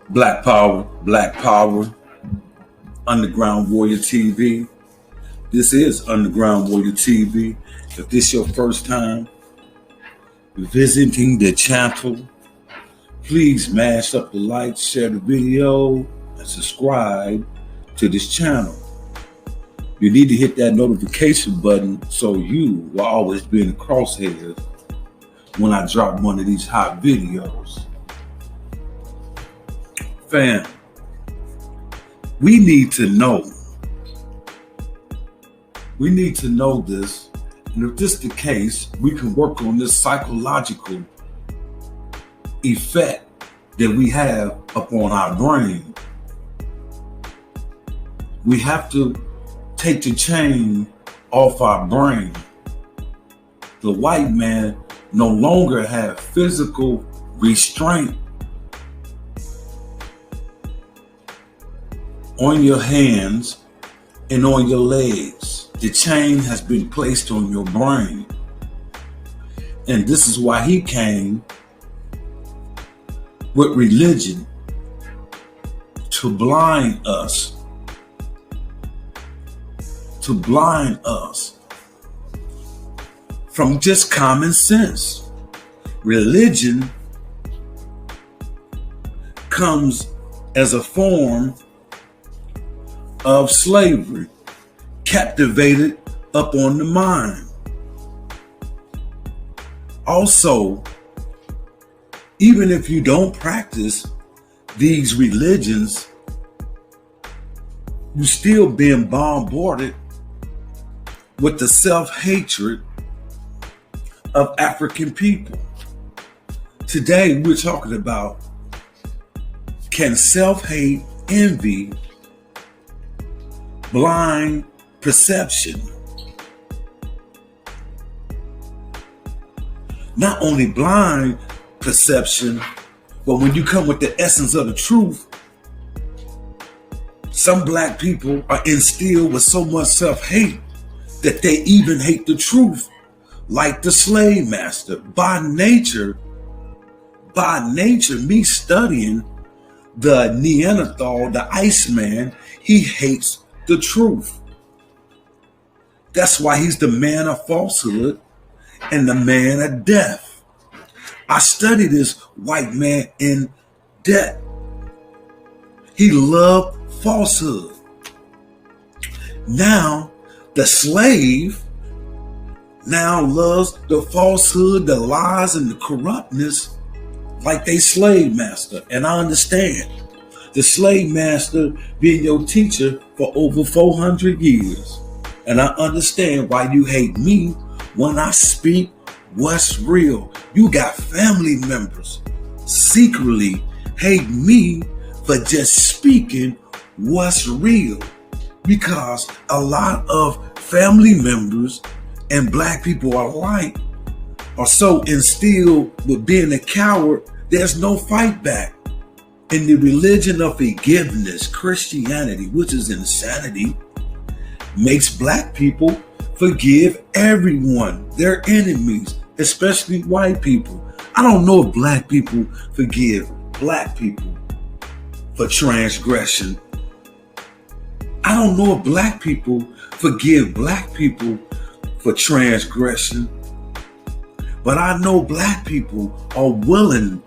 Black Power, Underground Warrior TV. This is Underground Warrior TV. If this is your first time visiting the channel, please mash up the like, share the video, and subscribe to this channel. You need to hit that notification button so you will always be in the crosshairs when I drop one of these hot videos. Fam, we need to know. We need to know this. And if this is the case, we can work on this psychological effect that we have upon our brain. We have to take the chain off our brain. The white man no longer have physical restraint on your hands and on your legs. The chain has been placed on your brain. And this is why he came with religion, to blind us from just common sense. Religion comes as a form of slavery, captivated up on the mind. Also, even if you don't practice these religions, you're still being bombarded with the self-hatred of African people. Today, we're talking about, can self-hate, envy, blind perception? Not only blind perception, but when you come with the essence of the truth, some black people are instilled with so much self-hate that they even hate the truth, like the slave master. By nature, me studying the Neanderthal, the Iceman, he hates the truth. That's why he's the man of falsehood and the man of death. I study this white man in depth. He loved falsehood. Now, the slave now loves the falsehood, the lies, and the corruptness like they slave master. And I understand the slave master being your teacher for over 400 years. And I understand why you hate me when I speak what's real. You got family members secretly hate me for just speaking what's real, because a lot of family members and black people alike are so instilled with being a coward, there's no fight back. In the religion of forgiveness, Christianity, which is insanity, makes black people forgive everyone, their enemies, especially white people. I don't know if black people forgive black people for transgression. I don't know if black people forgive black people for transgression. But I know black people are willing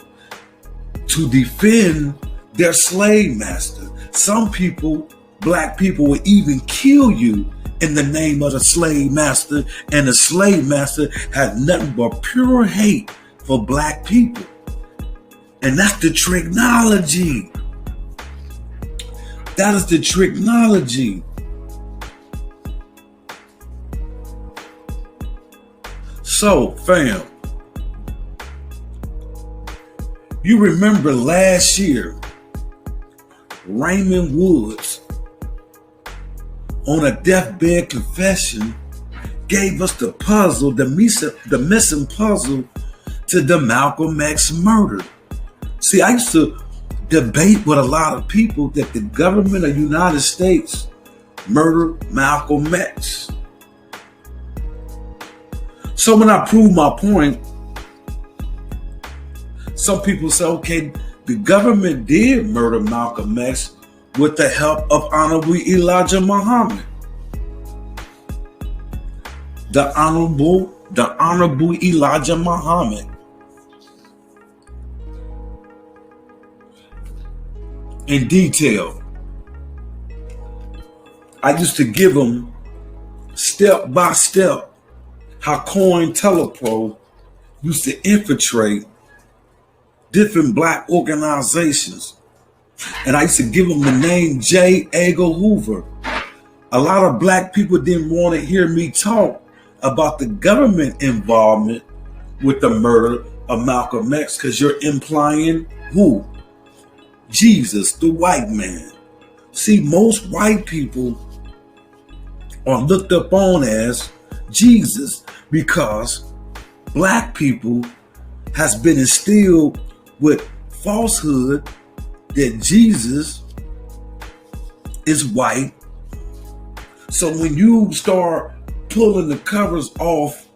to defend their slave master. Some people, black people, will even kill you in the name of the slave master, and the slave master has nothing but pure hate for black people. And that's the tricknology. That is the tricknology. So, fam, you remember last year, Raymond Woods, on a deathbed confession, gave us the puzzle, the missing puzzle to the Malcolm X murder. See, I used to debate with a lot of people that the government of the United States murdered Malcolm X. So when I proved my point, Some people say, okay, the government did murder Malcolm X with the help of Honorable Elijah Muhammad. The Honorable Elijah Muhammad. In detail, I used to give them step by step how COINTELPRO used to infiltrate different black organizations. And I used to give them the name J. Edgar Hoover. A lot of black people didn't want to hear me talk about the government involvement with the murder of Malcolm X, because you're implying who? Jesus, the white man. See, most white people are looked upon as Jesus because black people has been instilled with falsehood that Jesus is white. So when you start pulling the covers off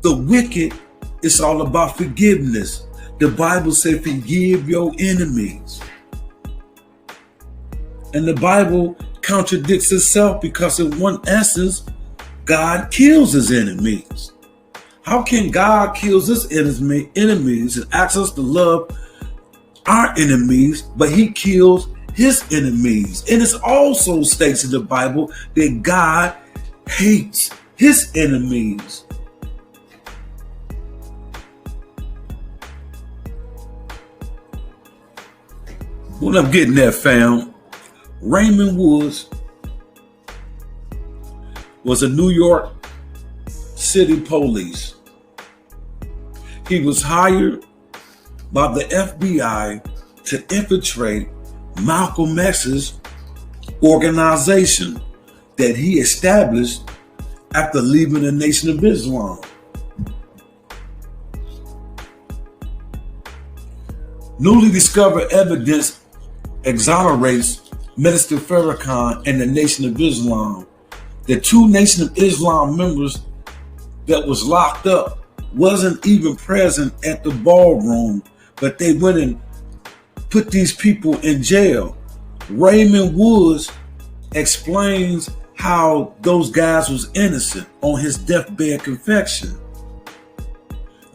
the wicked, it's all about forgiveness. The Bible says forgive your enemies. And the Bible contradicts itself because in one essence, God kills his enemies. How can God kill his enemies and asks us to love our enemies, but he kills his enemies? And it also states in the Bible that God hates his enemies. What I'm getting at, fam, Raymond Woods was a New York City police. He was hired by the FBI to infiltrate Malcolm X's organization that he established after leaving the Nation of Islam. Newly discovered evidence exonerates Minister Farrakhan and the Nation of Islam. The two Nation of Islam members that was locked up wasn't even present at the ballroom, but they went and put these people in jail. Raymond Woods explains how those guys was innocent on his deathbed confession.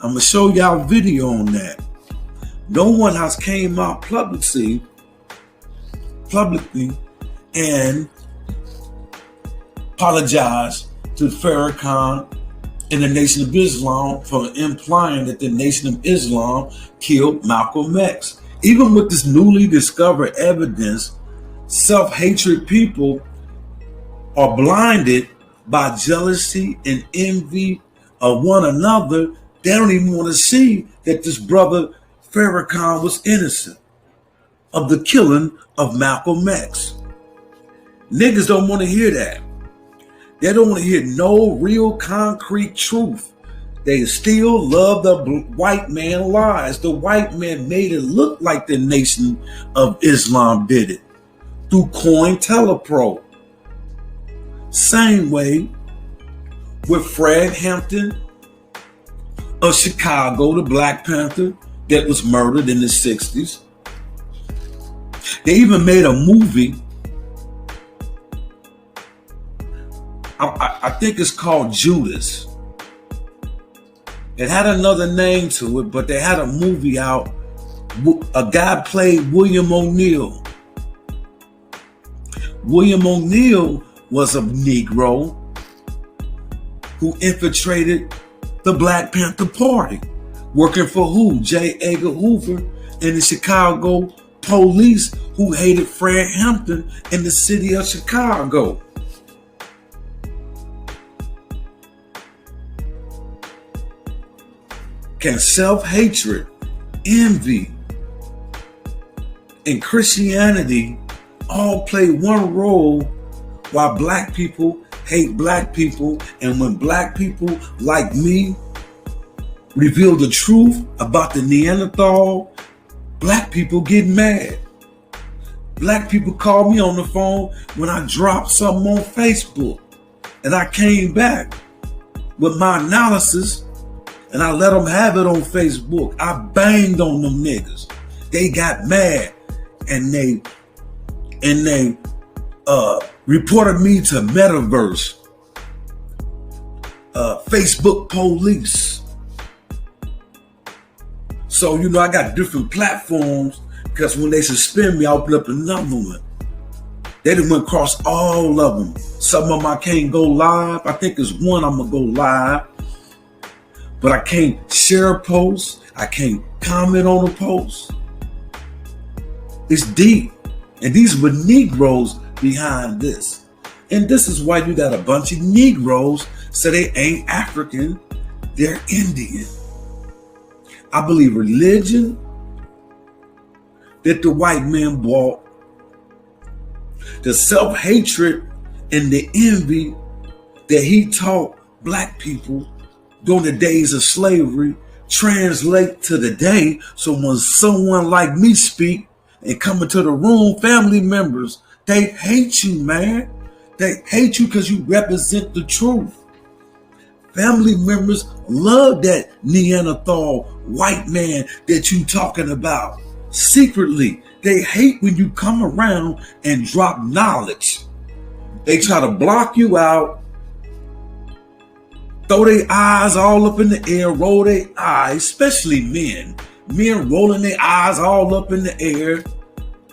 I'm going to show y'all a video on that. No one has came out publicly and apologized to Farrakhan and the Nation of Islam for implying that the Nation of Islam killed Malcolm X. Even with this newly discovered evidence, self-hatred people are blinded by jealousy and envy of one another. They don't even want to see that this brother Farrakhan was innocent of the killing of Malcolm X. Niggas don't want to hear that. They don't want to hear no real concrete truth. They still love the white man lies. The white man made it look like the Nation of Islam did it through COINTELPRO. Same way with Fred Hampton of Chicago, the Black Panther that was murdered in the 60s. They even made a movie. I think it's called Judas. It had another name to it, but they had a movie out. A guy played William O'Neill. William O'Neill was a Negro who infiltrated the Black Panther Party, working for who? J. Edgar Hoover and the Chicago police who hated Fred Hampton in the city of Chicago. Can self-hatred, envy, and Christianity all play one role while black people hate black people? And when black people like me reveal the truth about the Neanderthal, black people get mad. Black people call me on the phone when I dropped something on Facebook, and I came back with my analysis And I let them have it on Facebook. I banged on them niggas. They got mad and they reported me to Metaverse, Facebook police. So, I got different platforms because when they suspend me, I open up another one. They done went across all of them. Some of them I can't go live. I think there's one I'm going to go live. But I can't share a post. I can't comment on a post. It's deep. And these were Negroes behind this. And this is why you got a bunch of Negroes say they ain't African, they're Indian. I believe religion that the white man bought, the self-hatred and the envy that he taught black people during the days of slavery translate to the day. So when someone like me speak and come into the room, family members, they hate you, man. They hate you because you represent the truth. Family members love that Neanderthal white man that you talking about. Secretly, they hate when you come around and drop knowledge. They try to block you out, throw their eyes all up in the air, roll their eyes, especially men. Men rolling their eyes all up in the air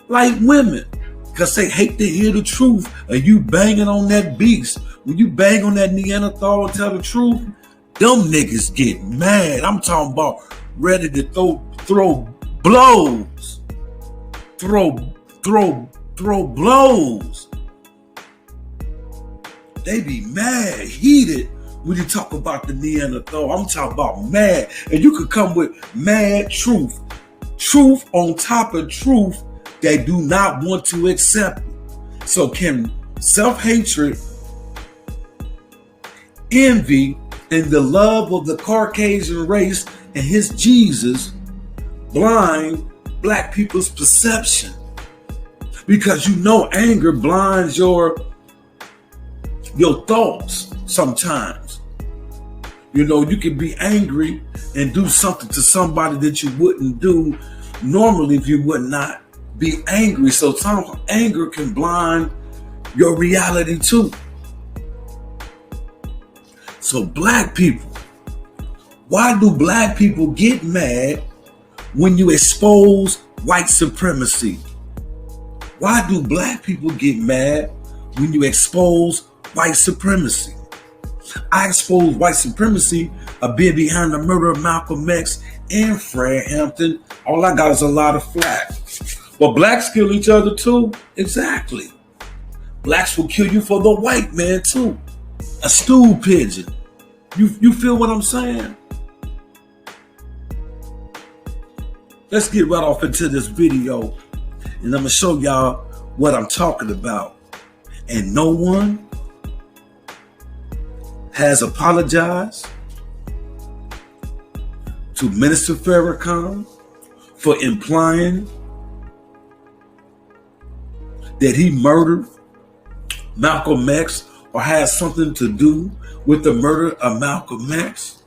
like women because they hate to hear the truth of you banging on that beast. When you bang on that Neanderthal and tell the truth, them niggas get mad. I'm talking about ready to throw blows. Throw blows. They be mad, heated when you talk about the Neanderthal. I'm talking about mad. And you could come with mad truth. Truth on top of truth they do not want to accept. So can self-hatred, envy, and the love of the Caucasian race and his Jesus blind black people's perception? Because anger blinds your thoughts sometimes. You can be angry and do something to somebody that you wouldn't do normally if you would not be angry. So sometimes anger can blind your reality too. So black people, why do black people get mad when you expose white supremacy? Why do black people get mad when you expose white supremacy? I expose white supremacy of being behind the murder of Malcolm X and Fred Hampton. All I got is a lot of flack. But blacks kill each other too. Exactly. Blacks will kill you for the white man too. A stool pigeon. You feel what I'm saying? Let's get right off into this video. And I'm going to show y'all what I'm talking about. And no one has apologized to Minister Farrakhan for implying that he murdered Malcolm X or has something to do with the murder of Malcolm X.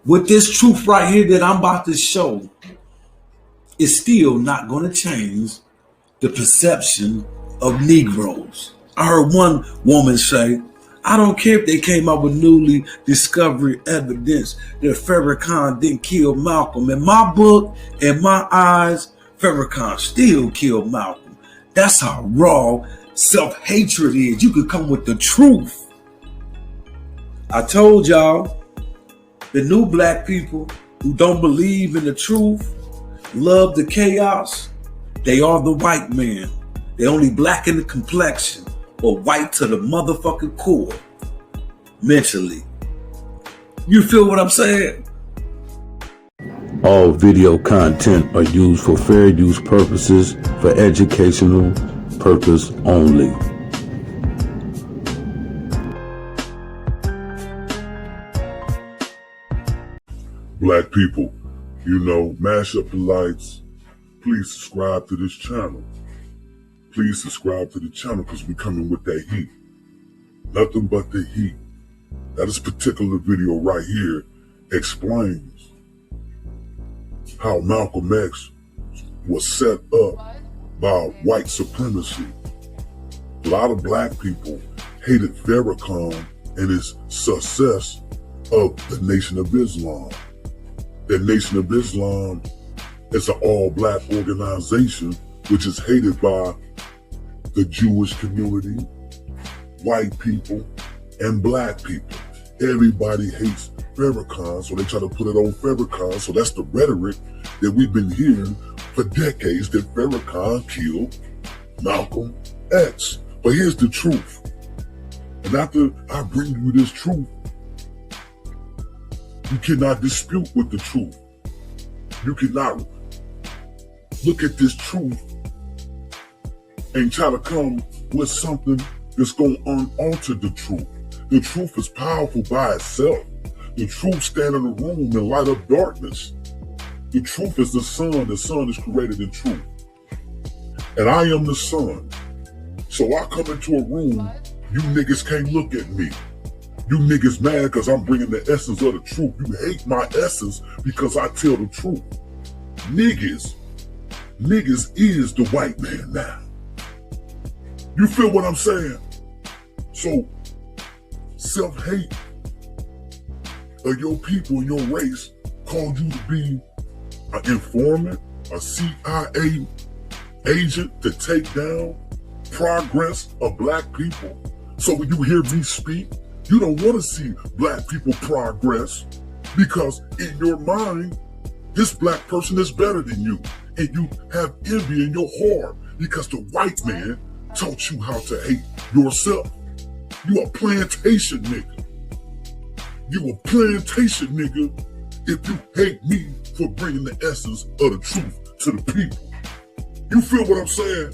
With this truth right here that I'm about to show, it's still not going to change the perception of Negroes. I heard one woman say, I don't care if they came up with newly discovered evidence that Farrakhan didn't kill Malcolm. In my book, in my eyes, Farrakhan still killed Malcolm. That's how raw self-hatred is. You could come with the truth. I told y'all, the new black people who don't believe in the truth, love the chaos, they are the white man. They only black in the complexion, or white to the motherfucking core, mentally. You feel what I'm saying? All video content are used for fair use purposes, for educational purpose only. Black people, mash up the lights. Please subscribe to this channel. Please subscribe to the channel because we're coming with that heat. Nothing but the heat. Now, this particular video right here explains how Malcolm X was set up by white supremacy. A lot of black people hated Farrakhan and his success of the Nation of Islam. The Nation of Islam is an all-black organization which is hated by the Jewish community, white people, and black people. Everybody hates Farrakhan, so they try to put it on Farrakhan. So that's the rhetoric that we've been hearing for decades, that Farrakhan killed Malcolm X. But here's the truth. And after I bring you this truth, you cannot dispute with the truth. You cannot look at this truth and try to come with something that's going to unalter the truth. The truth is powerful by itself. The truth stand in the room and light up darkness. The truth is the sun. The sun is created in truth. And I am the sun. So I come into a room, you niggas can't look at me. You niggas mad because I'm bringing the essence of the truth. You hate my essence because I tell the truth. Niggas is the white man now. You feel what I'm saying? So, self-hate of your people and your race called you to be an informant, a CIA agent to take down progress of black people. So when you hear me speak, you don't want to see black people progress because in your mind, this black person is better than you. And you have envy in your heart because the white man taught you how to hate yourself. You a plantation nigga. You a plantation nigga if you hate me for bringing the essence of the truth to the people. You feel what I'm saying?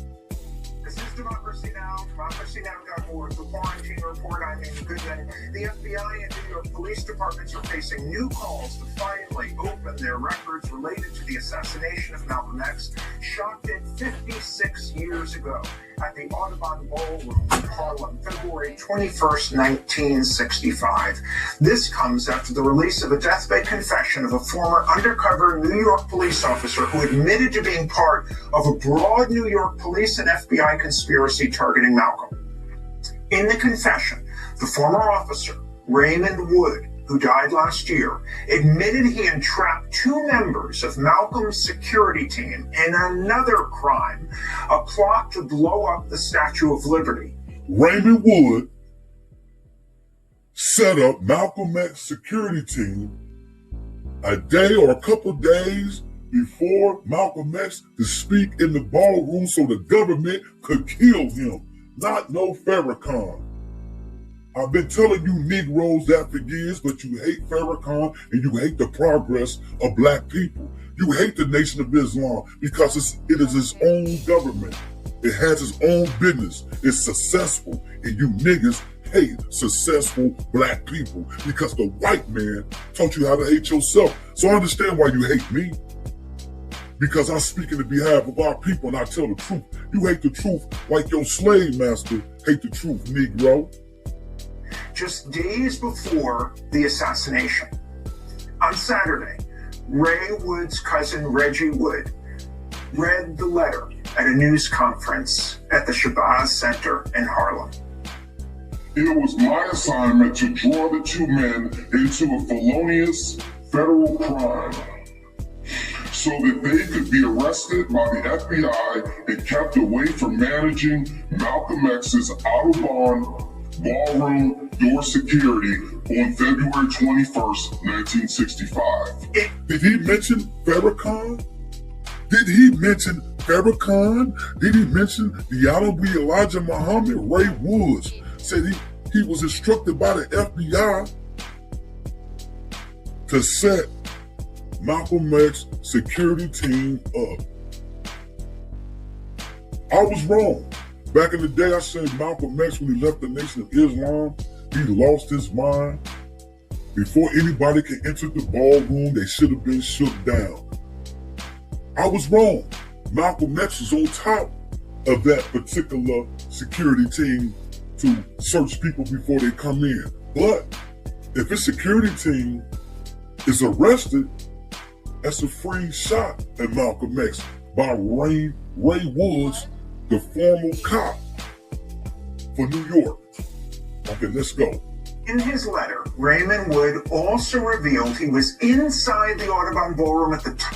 This is Democracy Now!, democracynow.org, the Quarantine Report. I'm Amy Goodman. The FBI and New York police departments are facing new calls to finally open their records related to the assassination of Malcolm X, shot dead 56 years ago at the Audubon Ballroom in Harlem, February 21st, 1965. This comes after the release of a deathbed confession of a former undercover New York police officer who admitted to being part of a broad New York police and FBI conspiracy targeting Malcolm. In the confession, the former officer, Raymond Wood, who died last year, admitted he entrapped two members of Malcolm's security team in another crime, a plot to blow up the Statue of Liberty. Raymond Wood set up Malcolm X security team a day or a couple days before Malcolm X to speak in the ballroom so the government could kill him. Not no Farrakhan. I've been telling you Negroes that for years, but you hate Farrakhan and you hate the progress of black people. You hate the Nation of Islam because it is its own government. It has its own business. It's successful. And you niggas hate successful black people because the white man taught you how to hate yourself. So I understand why you hate me. Because I'm speaking on behalf of our people and I tell the truth. You hate the truth like your slave master hate the truth, Negro. Just days before the assassination, on Saturday, Ray Wood's cousin Reggie Wood read the letter at a news conference at the Shabazz Center in Harlem. It was my assignment to draw the two men into a felonious federal crime so that they could be arrested by the FBI and kept away from managing Malcolm X's Audubon ballroom door security on February 21st, 1965. Did he mention Farrakhan? Did he mention Farrakhan? Did he mention the Honorable Elijah Muhammad? Ray Woods said he was instructed by the FBI to set Malcolm X security team up. I was wrong. Back in the day, I said Malcolm X, when he left the Nation of Islam, he lost his mind. Before anybody could enter the ballroom, they should have been shook down. I was wrong. Malcolm X was on top of that particular security team to search people before they come in. But If his security team is arrested, that's a free shot at Malcolm X by Ray Woods, the former cop for New York. Okay, let's go. In his letter, Raymond Wood also revealed he was inside the Audubon Ballroom at the time.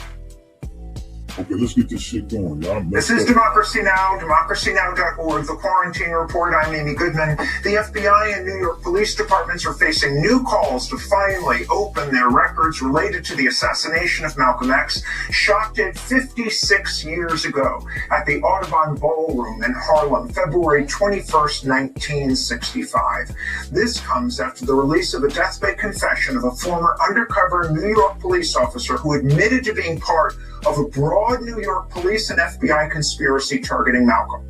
Okay, let's get this shit going, y'all. This is Democracy Now!, democracynow.org, The Quarantine Report. I'm Amy Goodman. The FBI and New York police departments are facing new calls to finally open their records related to the assassination of Malcolm X, shot dead 56 years ago at the Audubon Ballroom in Harlem, February 21st, 1965. This comes after the release of a deathbed confession of a former undercover New York police officer who admitted to being part of a broad New York police and FBI conspiracy targeting Malcolm.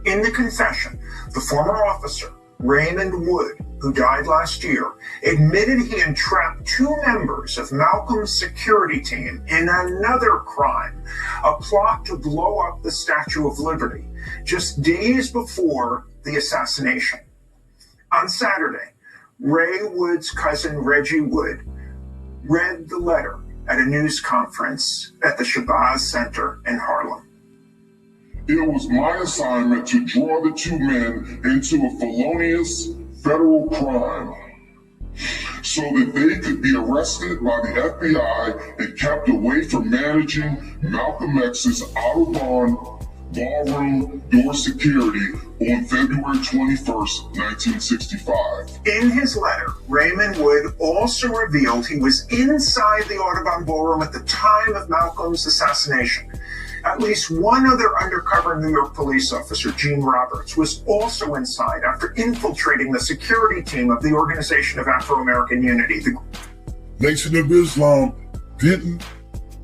In the confession, the former officer, Raymond Wood, who died last year, admitted he entrapped two members of Malcolm's security team in another crime, a plot to blow up the Statue of Liberty, just days before the assassination. On Saturday, Ray Wood's cousin Reggie Wood read the letter at a news conference at the Shabazz Center in Harlem. It was my assignment to draw the two men into a felonious federal crime so that they could be arrested by the FBI and kept away from managing Malcolm X's Audubon Ballroom door security on February 21st, 1965. In his letter, Raymond Wood also revealed he was inside the Audubon Ballroom at the time of Malcolm's assassination. At least one other undercover New York police officer, Gene Roberts, was also inside after infiltrating the security team of the Organization of Afro-American Unity. The Nation of Islam didn't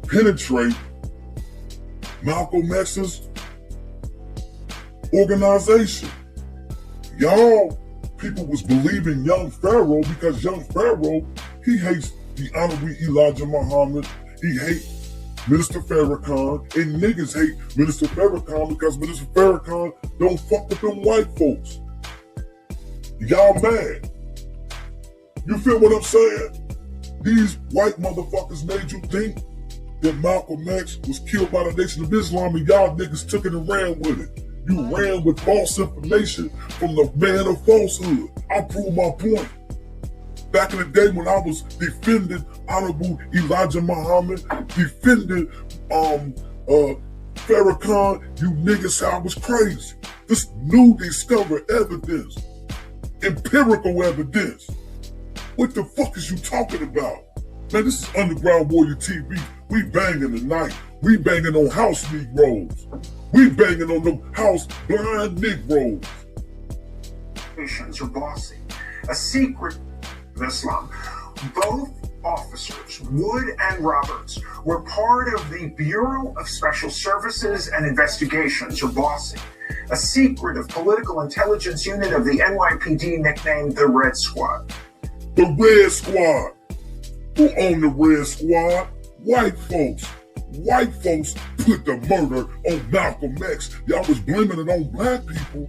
penetrate Malcolm X's organization. Y'all people was believing young Pharaoh because young Pharaoh, he hates the honorable Elijah Muhammad. He hates Minister Farrakhan, and niggas hate Minister Farrakhan because Minister Farrakhan don't fuck with them white folks. Y'all mad. You feel what I'm saying? These white motherfuckers made you think that Malcolm X was killed by the Nation of Islam, and y'all niggas took it and ran with it. You ran with false information from the man of falsehood. I proved my point. Back in the day when I was defending Honorable Elijah Muhammad, defending Farrakhan, you niggas said I was crazy. This new discovered evidence, empirical evidence. What the fuck is you talking about? Man, this is Underground Warrior TV. We banging tonight. We banging on house Negroes. We banging on them house blind Negroes. Are bossy. A secret of Islam. Both officers, Wood and Roberts, were part of the Bureau of Special Services and Investigations, or BOSSI, a secretive political intelligence unit of the NYPD nicknamed the Red Squad. The Red Squad. Who owned the Red Squad? White folks. White folks put the murder on Malcolm X. Y'all was blaming it on black people.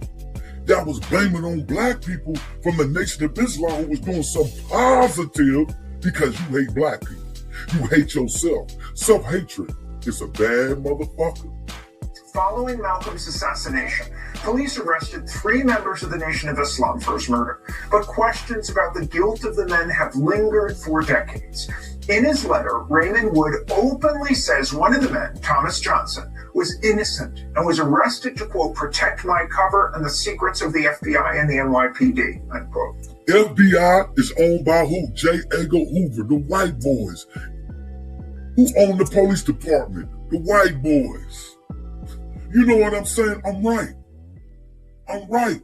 Y'all was blaming on black people from the Nation of Islam who was doing something positive because you hate black people. You hate yourself. Self-hatred is a bad motherfucker. Following Malcolm's assassination, police arrested 3 members of the Nation of Islam for his murder, but questions about the guilt of the men have lingered for decades. In his letter, Raymond Wood openly says one of the men, Thomas Johnson, was innocent and was arrested to, quote, protect my cover and the secrets of the FBI and the NYPD, unquote. FBI is owned by who? J. Edgar Hoover, the white boys. Who own the police department? The white boys. You know what I'm saying? I'm right. I'm right.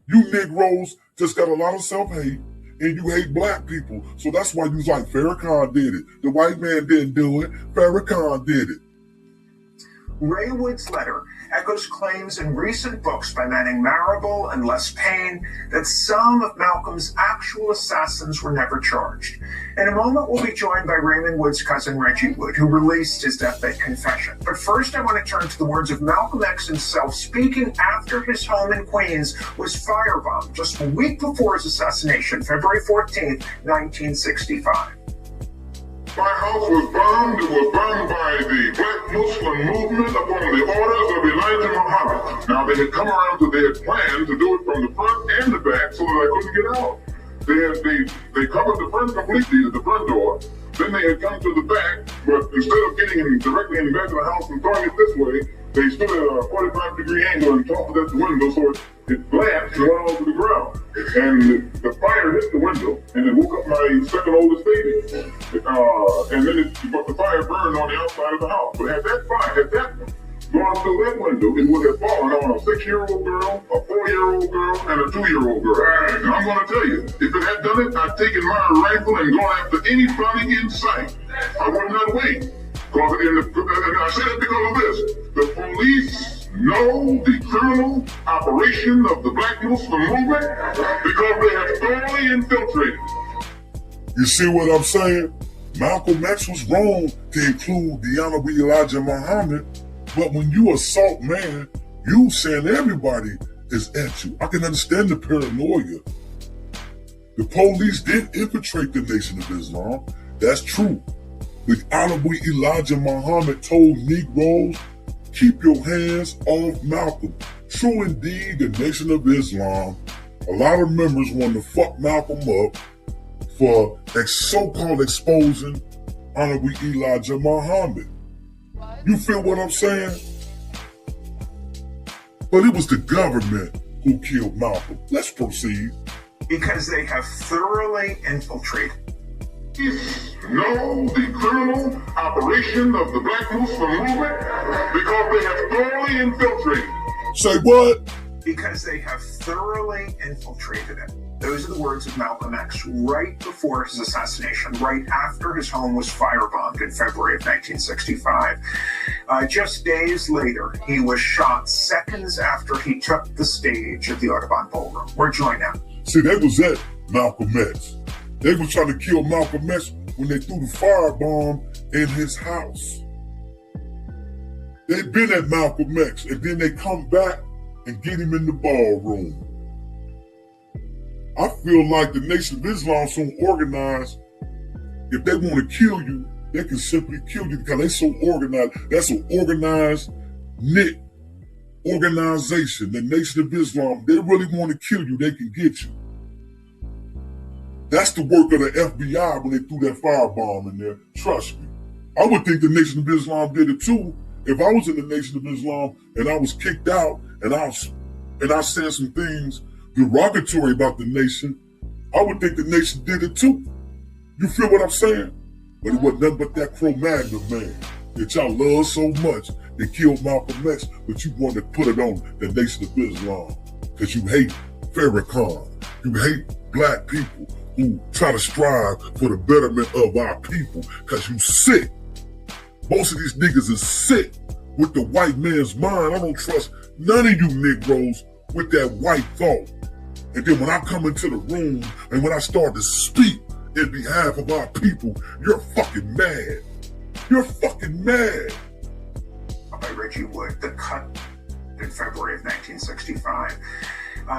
You Negroes just got a lot of self-hate and you hate black people. So that's why you like Farrakhan did it. The white man didn't do it. Farrakhan did it. Ray Wood's letter echoes claims in recent books by Manning Marable and Les Payne that some of Malcolm's actual assassins were never charged. In a moment, we'll be joined by Raymond Wood's cousin Reggie Wood, who released his deathbed confession. But first, I want to turn to the words of Malcolm X himself, speaking after his home in Queens was firebombed just a week before his assassination, February 14th, 1965. My house was bombed. It was bombed by the Black Muslim movement upon the orders of Elijah Muhammad. Now, they had come around to their plan to do it from the front and the back so that I couldn't get out. They covered the front completely at the front door. Then they had come to the back, but instead of getting in directly in the back of the house and throwing it this way, they stood at a 45-degree angle and tossed it at the window so it blanched and went all to the ground. And the fire hit the window, and it woke up my second oldest baby. But the fire burned on the outside of the house. But had that gone through that window, it would have fallen on a 6-year-old girl, a 4-year-old girl, and a 2-year-old girl. And I'm going to tell you, if it had done it, I'd taken my rifle and gone after anybody in sight. I would not wait. And I say that because of this. The police know the criminal operation of the Black Muslim movement because they have thoroughly infiltrated. You see what I'm saying? Malcolm X was wrong to include the Honorable Elijah Muhammad, but when you assault man, you saying everybody is at you. I can understand the paranoia. The police did infiltrate the Nation of Islam. That's true. But Honorable Elijah Muhammad told Negroes, keep your hands off Malcolm. True indeed, the Nation of Islam, a lot of members want to fuck Malcolm up for so-called exposing Honorable Elijah Muhammad. You feel what I'm saying? But it was the government who killed Malcolm. Let's proceed. Because they have thoroughly infiltrated. Know the criminal operation of the Black Muslim movement because they have thoroughly infiltrated. Say what? Because they have thoroughly infiltrated it. Those are the words of Malcolm X right before his assassination, right after his home was firebombed in February of 1965. Just days later, he was shot seconds after he took the stage at the Audubon Ballroom. We're joined now. See, they was at Malcolm X. They was trying to kill Malcolm X when they threw the firebomb in his house. They've been at Malcolm X, and then they come back and get him in the ballroom. I feel like the Nation of Islam so organized, if they want to kill you, they can simply kill you because they so organized. That's an organized, knit organization. The Nation of Islam, they really want to kill you, they can get you. That's the work of the FBI when they threw that firebomb in there. Trust me. I would think the Nation of Islam did it too. If I was in the Nation of Islam and I was kicked out and I said some things derogatory about the nation, I would think the nation did it too. You feel what I'm saying? But it wasn't nothing but that Cro-Magnon man that y'all love so much that killed Malcolm X, but you wanted to put it on the Nation of Islam because you hate Farrakhan. You hate black people who try to strive for the betterment of our people because you sick. Most of these niggas is sick with the white man's mind. I don't trust none of you Negroes with that white thought. And then when I come into the room and when I start to speak in behalf of our people, you're fucking mad. You're fucking mad. By Reggie Wood, the cut in February of 1965.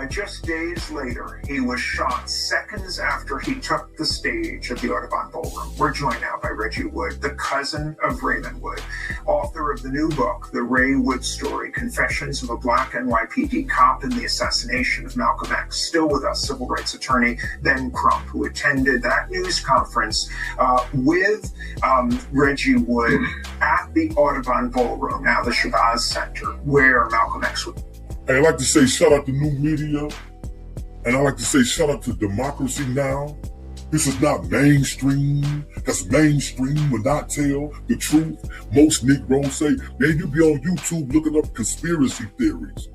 Just days later, he was shot seconds after he took the stage at the Audubon Ballroom. We're joined now by Reggie Wood, the cousin of Raymond Wood, author of the new book, The Ray Wood Story, Confessions of a Black NYPD Cop in the Assassination of Malcolm X. Still with us, civil rights attorney Ben Crump, who attended that news conference with Reggie Wood at the Audubon Ballroom, now the Shabazz Center, where Malcolm X was. I'd like to say shout out to New Media, and I'd like to say shout out to Democracy Now! This is not mainstream, because mainstream will not tell the truth. Most Negroes say, man, you be on YouTube looking up conspiracy theories.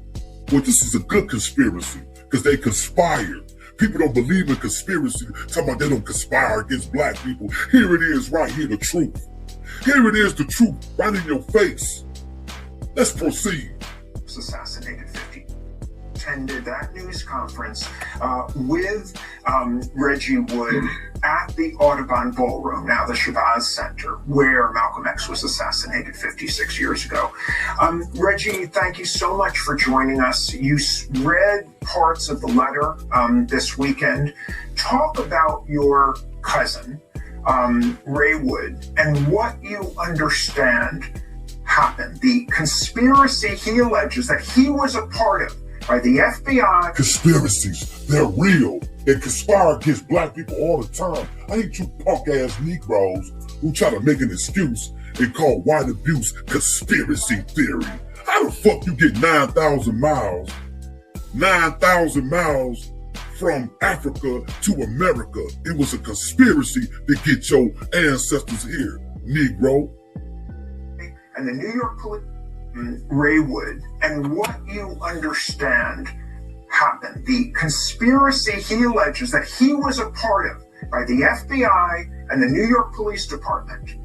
Well, this is a good conspiracy, because they conspired. People don't believe in conspiracy, talking about they don't conspire against black people. Here it is right here, the truth. Here it is, the truth, right in your face. Let's proceed. Was assassinated 50. Attended that news conference with Reggie Wood at the Audubon Ballroom, now the Shabazz Center, where Malcolm X was assassinated 56 years ago. Reggie, thank you so much for joining us. You read parts of the letter this weekend. Talk about your cousin, Ray Wood, and what you understand happened. The conspiracy he alleges that he was a part of by the FBI. Conspiracies, they're real. They conspire against black people all the time. I hate you punk-ass Negroes who try to make an excuse and call white abuse conspiracy theory. How the fuck you get 9,000 miles from Africa to America? It was a conspiracy to get your ancestors here, Negro. And the New York police, Ray Wood, and what you understand happened. The conspiracy he alleges that he was a part of by the FBI and the New York Police Department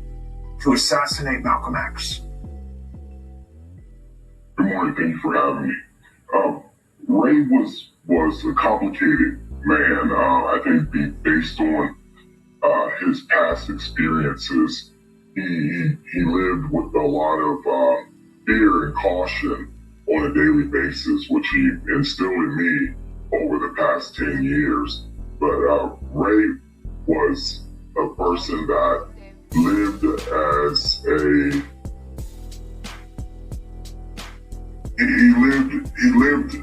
to assassinate Malcolm X. Good morning, thank you for having me. Ray was a complicated man. I think based on his past experiences, he lived with a lot of fear and caution on a daily basis, which he instilled in me over the past 10 years. But Ray was a person that lived as he lived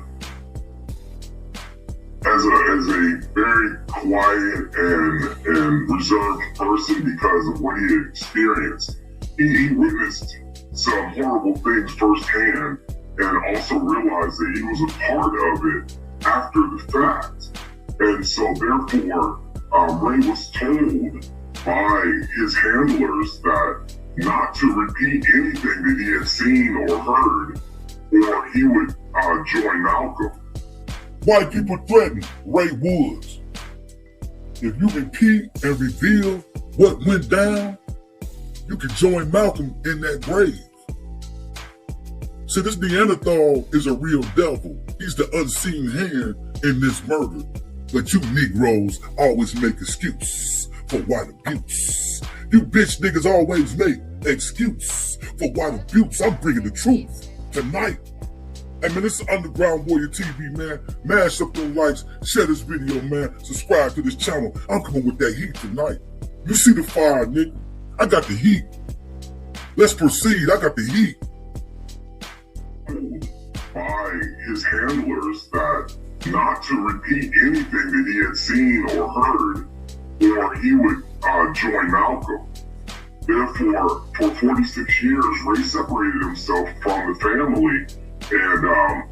as a very quiet and reserved person because of what he had experienced. He witnessed some horrible things firsthand and also realized that he was a part of it after the fact. And so therefore, Ray was told by his handlers that not to repeat anything that he had seen or heard, or he would join Malcolm. White people threatened Ray Woods. If you repeat and reveal what went down, you can join Malcolm in that grave. See, this Neanderthal is a real devil. He's the unseen hand in this murder. But you Negroes always make excuses for white abuse. You bitch niggas always make excuse for white abuse. I'm bringing the truth tonight. Hey man, this is Underground Warrior TV, man. Mash up those likes, share this video, man. Subscribe to this channel. I'm coming with that heat tonight. You see the fire, nigga? I got the heat. Let's proceed. I got the heat. By his handlers that not to repeat anything that he had seen or heard, or he would join Malcolm. Therefore, for 46 years, Ray separated himself from the family and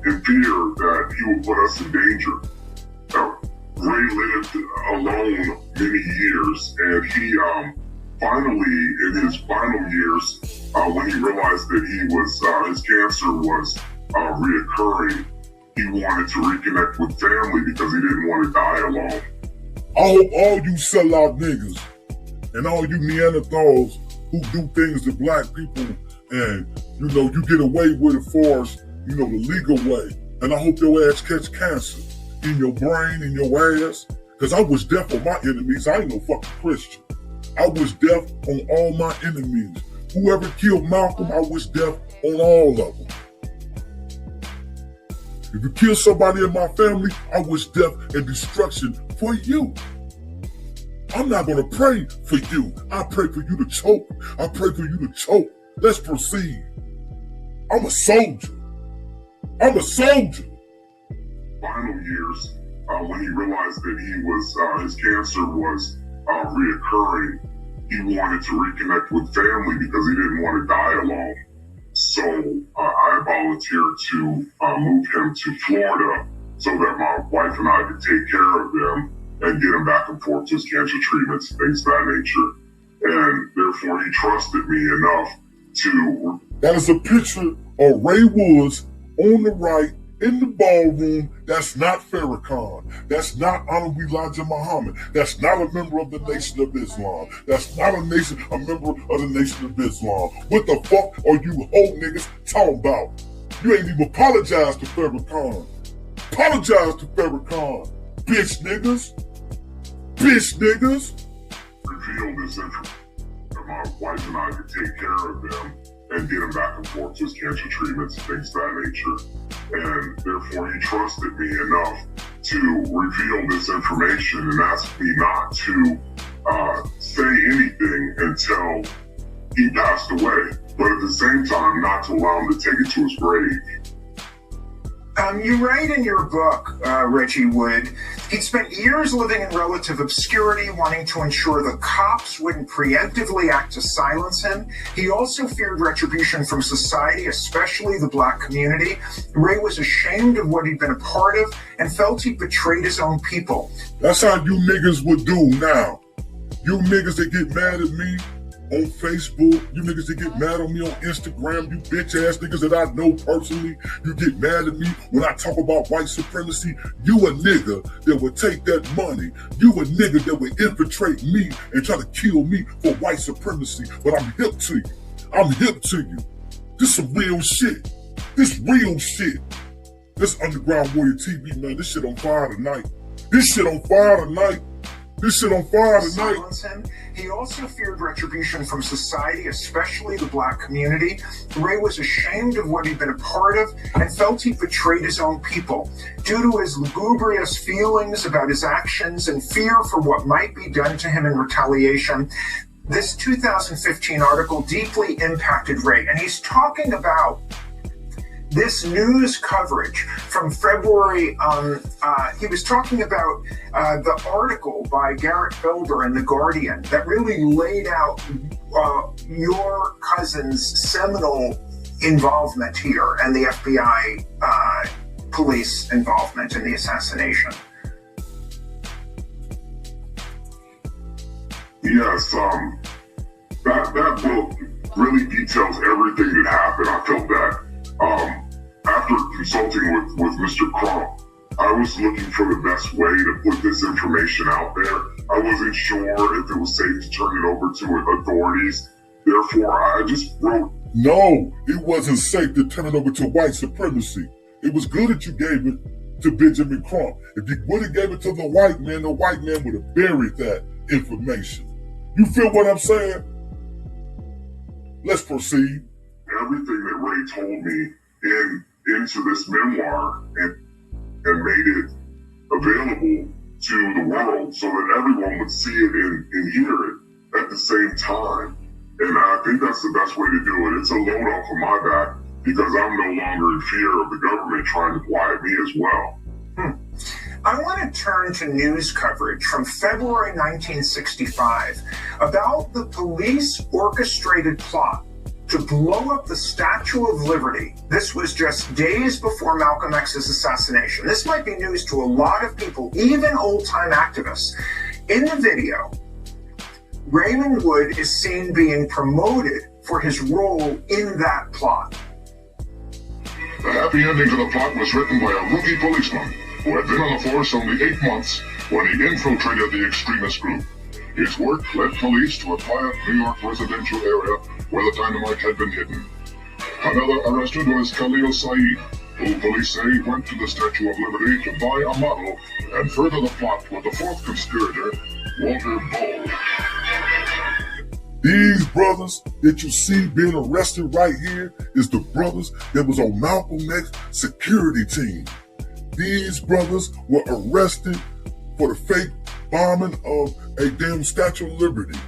in fear that he would put us in danger. Ray lived alone many years, and he finally, in his final years, when he realized that his cancer was reoccurring, he wanted to reconnect with family because he didn't want to die alone. I hope all you sellout niggas and all you Neanderthals who do things to black people and, you get away with it for us, the legal way. And I hope your ass catch cancer in your brain, in your ass. Because I was deaf on my enemies. I ain't no fucking Christian. I was deaf on all my enemies. Whoever killed Malcolm, I was deaf on all of them. If you kill somebody in my family, I wish death and destruction for you. I'm not going to pray for you. I pray for you to choke. I pray for you to choke. Let's proceed. I'm a soldier. I'm a soldier. Final years, when he realized that his cancer was reoccurring, he wanted to reconnect with family because he didn't want to die alone. So I volunteered to move him to Florida so that my wife and I could take care of him and get him back and forth to his cancer treatments, things of that nature. And therefore, he trusted me enough to... That is a picture of Ray Woods on the right in the ballroom, that's not Farrakhan. That's not Honorable Elijah Muhammad. That's not a member of the Nation of Islam. That's not a member of the Nation of Islam. What the fuck are you whole niggas talking about? You ain't even apologized to Farrakhan. Apologize to Farrakhan, bitch niggas. Bitch niggas. Reveal this information. My wife and I could take care of them and get him back and forth to his cancer treatments and things of that nature. And therefore, he trusted me enough to reveal this information and asked me not to say anything until he passed away, but at the same time, not to allow him to take it to his grave. You write in your book, Reggie Wood, he'd spent years living in relative obscurity, wanting to ensure the cops wouldn't preemptively act to silence him. He also feared retribution from society, especially the black community. Ray was ashamed of what he'd been a part of and felt he betrayed his own people. That's how you niggas would do now. You niggas that get mad at me on Facebook, you niggas that get mad on me on Instagram, you bitch ass niggas that I know personally, you get mad at me when I talk about white supremacy. You a nigga that would take that money. You a nigga that would infiltrate me and try to kill me for white supremacy. But I'm hip to you. I'm hip to you. This some real shit. This real shit. This Underground Warrior TV, man, this shit on fire tonight. This shit on fire tonight. This shit on fire tonight. Silence him. He also feared retribution from society, especially the black community. Ray was ashamed of what he'd been a part of and felt he betrayed his own people. Due to his lugubrious feelings about his actions and fear for what might be done to him in retaliation, this 2015 article deeply impacted Ray. And he's talking about this news coverage from February. He was talking about the article by Garrett Felder in The Guardian that really laid out your cousin's seminal involvement here and the FBI police involvement in the assassination. Yes, that book really details everything that happened. I felt that after consulting with Mr. Crump, I was looking for the best way to put this information out there. I wasn't sure if it was safe to turn it over to authorities. Therefore, I just wrote. No, it wasn't safe to turn it over to white supremacy. It was good that you gave it to Benjamin Crump. If you would have gave it to the white man would have buried that information. You feel what I'm saying? Let's proceed. Everything that Ray told me into this memoir and made it available to the world so that everyone would see it and hear it at the same time. And I think that's the best way to do it. It's a load off of my back because I'm no longer in fear of the government trying to quiet me as well. I want to turn to news coverage from February 1965 about the police orchestrated plot to blow up the Statue of Liberty. This was just days before Malcolm X's assassination. This might be news to a lot of people, even old-time activists. In the video, Raymond Wood is seen being promoted for his role in that plot. The happy ending to the plot was written by a rookie policeman who had been on the force only 8 months when he infiltrated the extremist group. His work led police to a quiet New York residential area where the dynamite had been hidden. Another arrested was Khalil Saeed, who police say went to the Statue of Liberty to buy a model and further the plot with the fourth conspirator, Walter Ball. These brothers that you see being arrested right here is the brothers that was on Malcolm X's security team. These brothers were arrested for the fake bombing of a damn Statue of Liberty.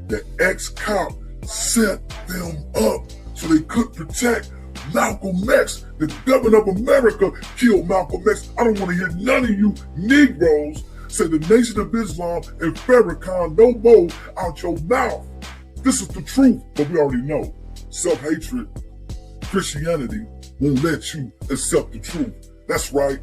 The ex-cop set them up so they could protect Malcolm X. The government of America killed Malcolm X. I don't want to hear none of you Negroes say the Nation of Islam and Farrakhan no more out your mouth. This is the truth, but we already know. Self-hatred, Christianity won't let you accept the truth. That's right.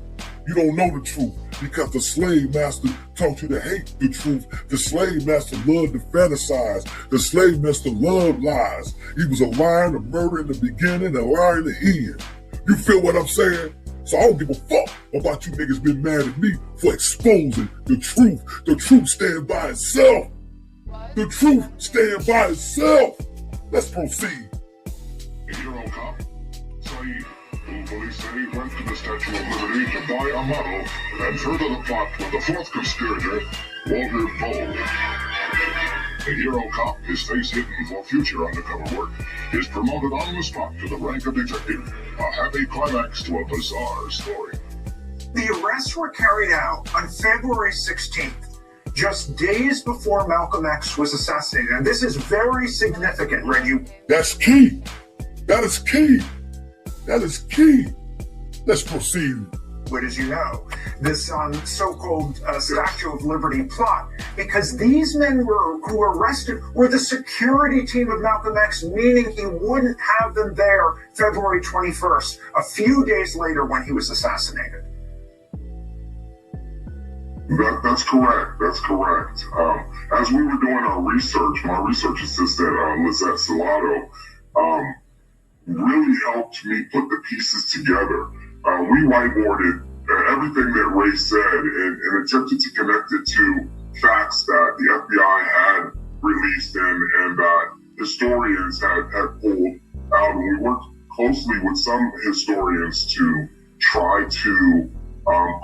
You don't know the truth because the slave master taught you to hate the truth. The slave master loved to fantasize. The slave master loved lies. He was a liar and a murderer in the beginning and a liar in the end. You feel what I'm saying? So I don't give a fuck about you niggas been mad at me for exposing the truth. The truth stands by itself. The truth stands by itself. Let's proceed. A hero cop, Saeed, who police say went to the Statue of Liberty to buy a model and further the plot with the fourth conspirator, Walter Bowe. A hero cop, his face hidden for future undercover work, is promoted on the spot to the rank of detective. A happy climax to a bizarre story. The arrests were carried out on February 16th, just days before Malcolm X was assassinated. And this is very significant, Reggie. That's key. That is key. That is key. Let's proceed. But as you know, this so-called Statue of Liberty plot, because these men who were arrested were the security team of Malcolm X, meaning he wouldn't have them there February 21st, a few days later when he was assassinated. That's correct. That's correct. As we were doing our research, my research assistant, Lizette Salato, really helped me put the pieces together. We whiteboarded everything that Ray said and attempted to connect it to facts that the FBI had released and that historians had pulled out. And we worked closely with some historians to try to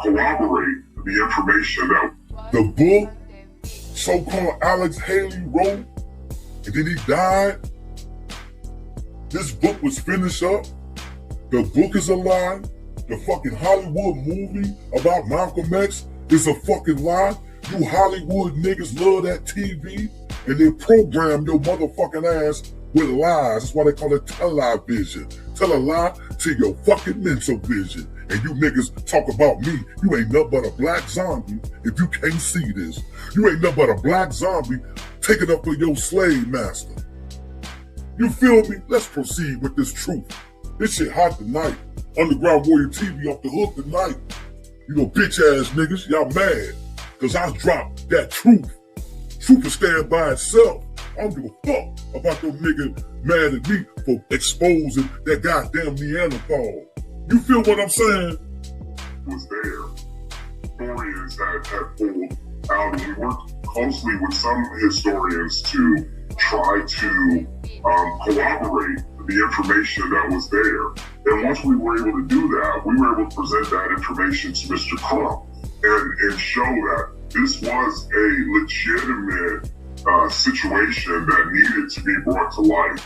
corroborate the information that The book so-called Alex Haley wrote, and then he died. This book was finished up. The book is a lie. The fucking Hollywood movie about Malcolm X is a fucking lie. You Hollywood niggas love that TV, and they program your motherfucking ass with lies. That's why they call it television. Tell a lie to your fucking mental vision. And you niggas talk about me. You ain't nothing but a black zombie if you can't see this. You ain't nothing but a black zombie taking up for your slave master. You feel me? Let's proceed with this truth. This shit hot tonight. Underground Warrior TV off the hook tonight. You know, bitch ass niggas, y'all mad. Cause I dropped that truth. Truth will stand by itself. I don't give a fuck about them niggas mad at me for exposing that goddamn Neanderthal. You feel what I'm saying? was there. Historians had pulled out, and we worked closely with some historians to try to corroborate the information that was there. And once we were able to do that, we were able to present that information to Mr. Crump and show that this was a legitimate situation that needed to be brought to light.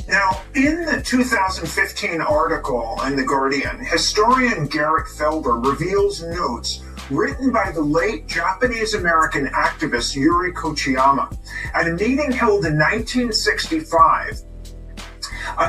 Now, in the 2015 article in The Guardian, historian Garrett Felber reveals notes written by the late Japanese-American activist Yuri Kochiyama. At a meeting held in 1965,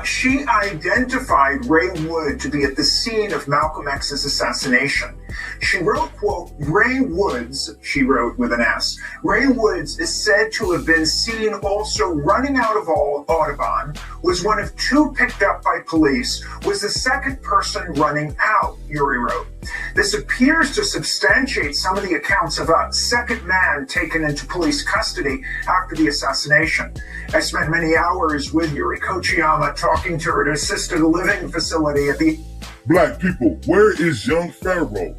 she identified Ray Wood to be at the scene of Malcolm X's assassination. She wrote, quote, Ray Woods, she wrote with an S, Ray Woods is said to have been seen also running out of Audubon, was one of two picked up by police, was the second person running out, Yuri wrote. This appears to substantiate some of the accounts of a second man taken into police custody after the assassination. I spent many hours with Yuri Kochiyama talking to her at an assisted living facility at the... Black people, where is Young Pharaoh?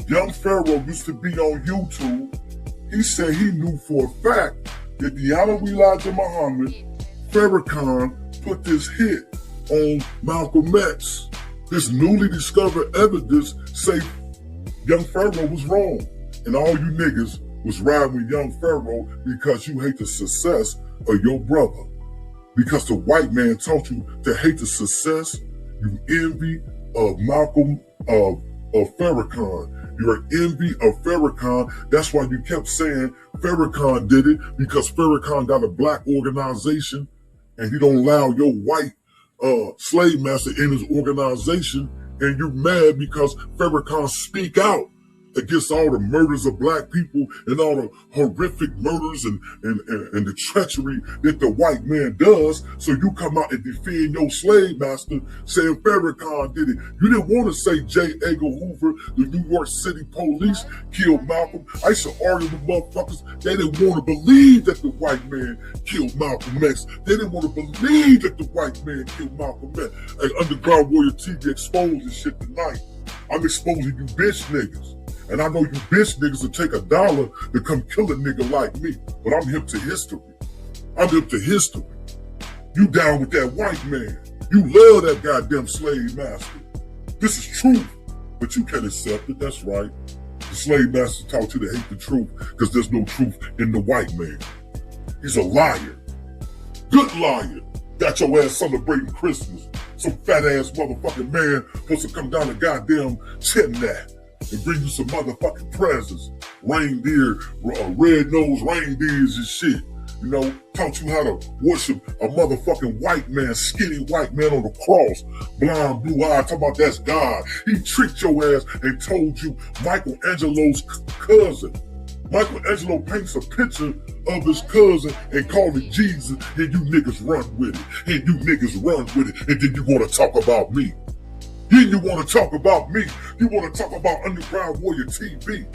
Young Pharaoh used to be on YouTube. He said he knew for a fact that the Honorable Elijah Muhammad, Farrakhan, put this hit on Malcolm X. This newly discovered evidence say Young Pharaoh was wrong. And all you niggas was riding with Young Pharaoh because you hate the success of your brother. Because the white man taught you to hate the success, you envy of Malcolm, of Farrakhan. You're envy of Farrakhan. That's why you kept saying Farrakhan did it, because Farrakhan got a black organization and he don't allow your white slave master in his organization, and you mad because Farrakhan speak out against all the murders of black people and all the horrific murders and the treachery that the white man does. So you come out and defend your slave master saying Farrakhan did it. You didn't want to say J. Edgar Hoover, the New York City police killed Malcolm. I used to argue with motherfuckers. They didn't want to believe that the white man killed Malcolm X. They didn't want to believe that the white man killed Malcolm X. Hey, Underground Warrior TV exposed this shit tonight. I'm exposing you bitch niggas. And I know you bitch niggas will take $1 to come kill a nigga like me. But I'm hip to history. I'm hip to history. You down with that white man. You love that goddamn slave master. This is truth. But you can't accept it. That's right. The slave master taught you to hate the truth because there's no truth in the white man. He's a liar. Good liar. Got your ass celebrating Christmas. Some fat ass motherfucking man supposed to come down to goddamn Chitnat and bring you some motherfucking presents. Reindeer, red-nosed reindeers and shit. You know, taught you how to worship a motherfucking white man, skinny white man on the cross. Blind, blue-eyed, talking about that's God. He tricked your ass and told you Michelangelo's cousin. Michelangelo paints a picture of his cousin and call it Jesus, and you niggas run with it. And you niggas run with it, and then you want to talk about me. Then you want to talk about me. You want to talk about Underground Warrior TV.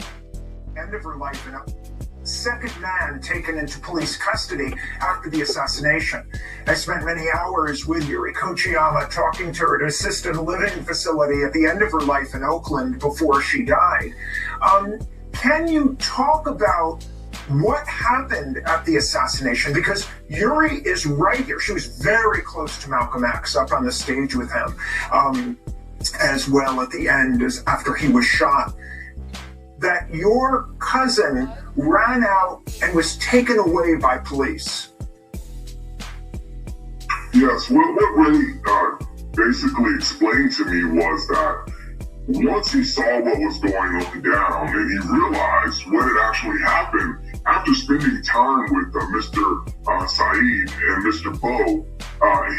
End of her life, and a second man taken into police custody after the assassination. I spent many hours with Yuri Kochiyama talking to her at an assisted living facility at the end of her life in Oakland before she died. Can you talk about what happened at the assassination? Because Yuri is right here. She was very close to Malcolm X, up on the stage with him, as well at the end as after he was shot. That your cousin ran out and was taken away by police. Yes, what really basically explained to me was that once he saw what was going down and he realized what had actually happened, after spending time with Mr. Saeed and Mr. Bo,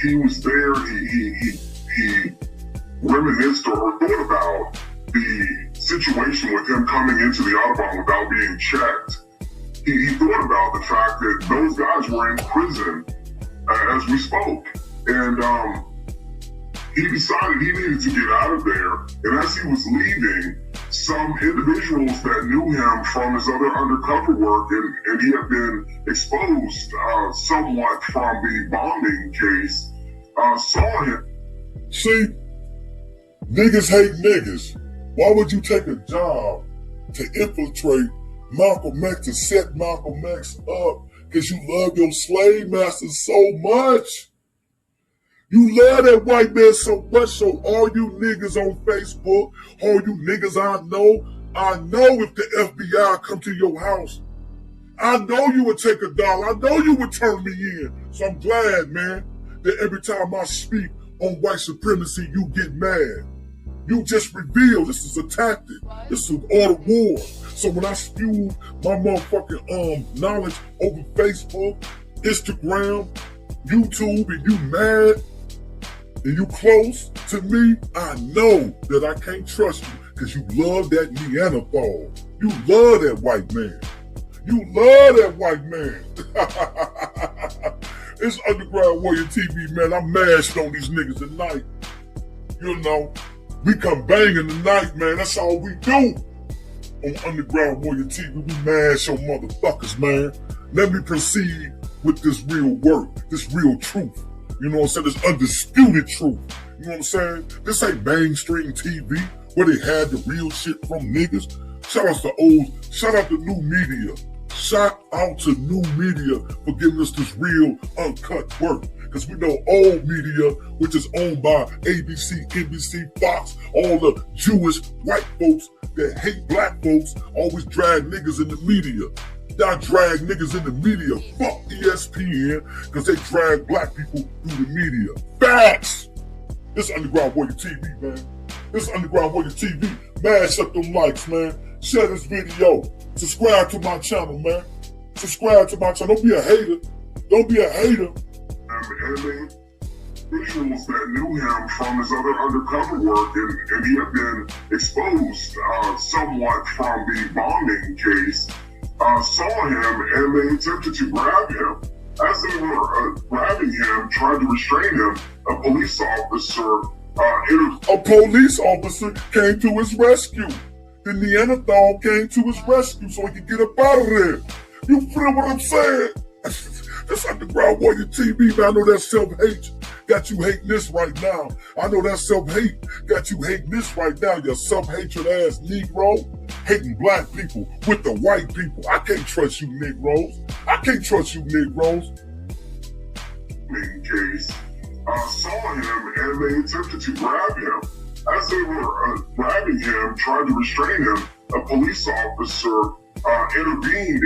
he was there, he reminisced or thought about the situation with him coming into the Audubon without being checked. He thought about the fact that those guys were in prison as we spoke. And he decided he needed to get out of there. And as he was leaving, some individuals that knew him from his other undercover work, and he had been exposed somewhat from the bombing case, saw him. See, niggas hate niggas. Why would you take a job to infiltrate Malcolm X, to set Malcolm X up? Because you love your slave master so much. You love that white man so much, so all you niggas on Facebook, all you niggas I know if the FBI come to your house, I know you would take $1. I know you would turn me in. So I'm glad, man, that every time I speak on white supremacy, you get mad. You just reveal this is a tactic. This is an art of war. So when I spew my motherfucking knowledge over Facebook, Instagram, YouTube, and you mad, and you close to me, I know that I can't trust you because you love that Neanderthal. You love that white man. You love that white man. It's Underground Warrior TV, man. I'm mashed on these niggas tonight. You know, we come banging tonight, man. That's all we do on Underground Warrior TV. We mash on motherfuckers, man. Let me proceed with this real work, this real truth. You know what I'm saying? This undisputed truth. You know what I'm saying? This ain't mainstream TV where they had the real shit from niggas. Shout out to new media. Shout out to new media for giving us this real uncut work. Because we know old media, which is owned by ABC, NBC, Fox, all the Jewish white folks that hate black folks, always drag niggas in the media. Y'all drag niggas in the media. Fuck ESPN, because they drag black people through the media. Facts! This Underground Warrior TV, man. This Underground Warrior TV. Mash up them likes, man. Share this video. Subscribe to my channel, man. Subscribe to my channel. Don't be a hater. Don't be a hater. Ending individuals that knew him from his other undercover work, and he had been exposed somewhat from the bombing case, saw him and they attempted to grab him. As they were grabbing him, trying to restrain him, a police officer came to his rescue. The Neanderthal came to his rescue so he could get up out of there. You feel what I'm saying? This Underground Warrior TV, man, I know that self-hate got you hating this right now. I know that self-hate got you hating this right now, you self-hatred ass Negro. Hating black people with the white people. I can't trust you Negroes. I can't trust you Negroes. In case, saw him and they attempted to grab him. As they were grabbing him, trying to restrain him, a police officer intervened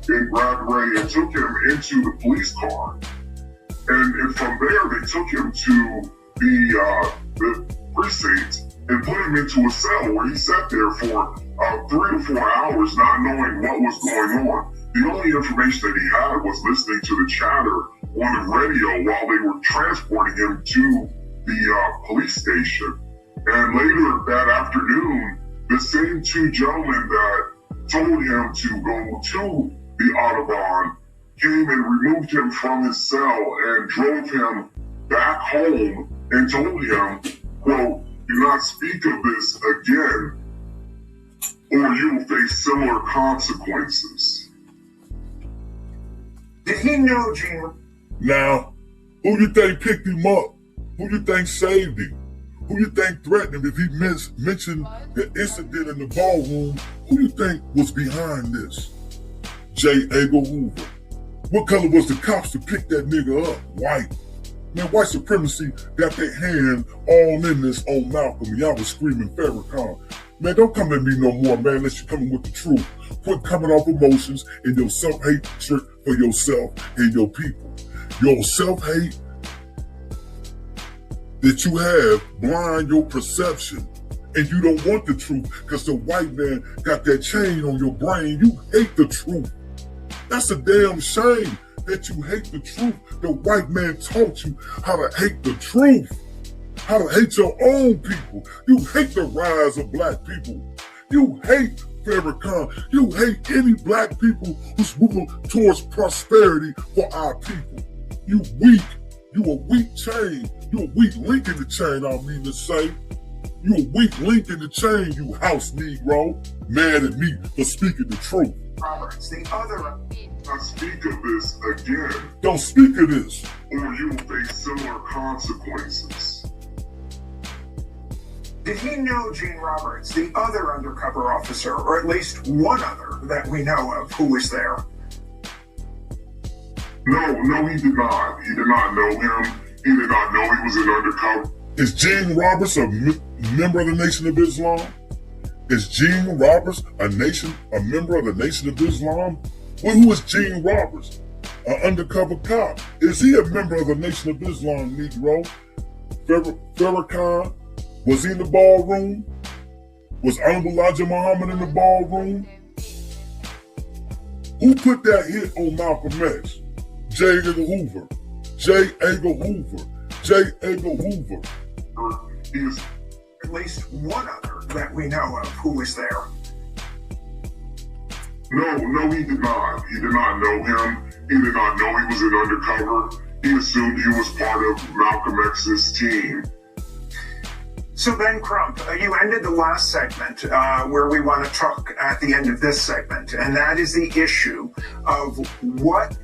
and grabbed Ray and took him into the police car. And from there, they took him to the precinct and put him into a cell where he sat there for 3 to 4 hours, not knowing what was going on. The only information that he had was listening to the chatter on the radio while they were transporting him to the police station. And later that afternoon, the same two gentlemen that told him to go to the Audubon came and removed him from his cell and drove him back home and told him, quote, "Do not speak of this again, or you will face similar consequences." Did he know, Gene? Now, who you think picked him up? Who you think saved him? Who you think threatened him? If he mentioned the incident in the ballroom, who you think was behind this? J. Edgar Hoover. What color was the cops to pick that nigga up? White. Man, white supremacy got their hand all in this on Malcolm. Y'all was screaming Farrakhan. Man, don't come at me no more, man, unless you're coming with the truth. Quit coming off emotions and your self-hatred for yourself and your people. Your self-hate that you have blind your perception. And you don't want the truth because the white man got that chain on your brain. You hate the truth. That's a damn shame that you hate the truth. The white man taught you how to hate the truth, how to hate your own people. You hate the rise of black people. You hate Farrakhan. You hate any black people who's moving towards prosperity for our people. You weak. You a weak chain. You a weak link in the chain, I mean to say. You a weak link in the chain, you house Negro. Mad at me for speaking the truth. Roberts, the other. Not speak of this again, Don't speak of this. or you will face similar consequences. Did he know Gene Roberts, the other undercover officer, or at least one other that we know of who was there? No, he did not. He did not know him. He did not know he was an undercover. Is Gene Roberts a member of the Nation of Islam? Is Gene Roberts a member of the Nation of Islam? Well, who is Gene Roberts? An undercover cop. Is he a member of the Nation of Islam, Negro? Farrakhan? Was he in the ballroom? Was Honorable Elijah Muhammad in the ballroom? Who put that hit on Malcolm X? J. Edgar Hoover. J. Edgar Hoover. J. Edgar Hoover. He is At least one other that we know of who was there. No, he did not. He did not know him. He did not know he was an undercover. He assumed he was part of Malcolm X's team. So Ben Crump, you ended the last segment where we want to talk at the end of this segment, and that is the issue of what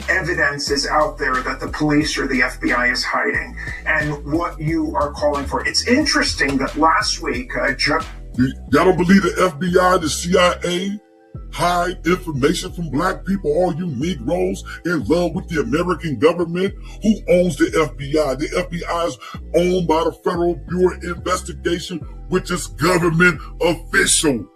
evidence is out there that the police or the FBI is hiding, and what you are calling for. It's interesting that last week, Y'all don't believe the FBI, the CIA hide information from black people, all you Negroes in love with the American government? Who owns the FBI? The FBI is owned by the Federal Bureau of Investigation, which is government official.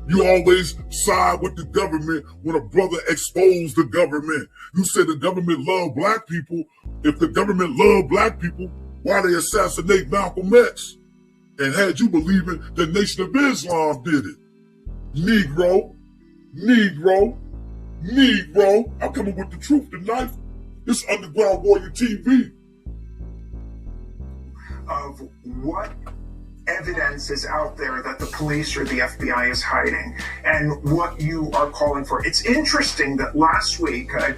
You always side with the government when a brother exposed the government. You said the government love black people. If the government love black people, why they assassinate Malcolm X? And had you believing the Nation of Islam did it? Negro. I'm coming with the truth tonight. This Underground Warrior TV. of what evidence is out there that the police or the FBI is hiding and what you are calling for. It's interesting that last week a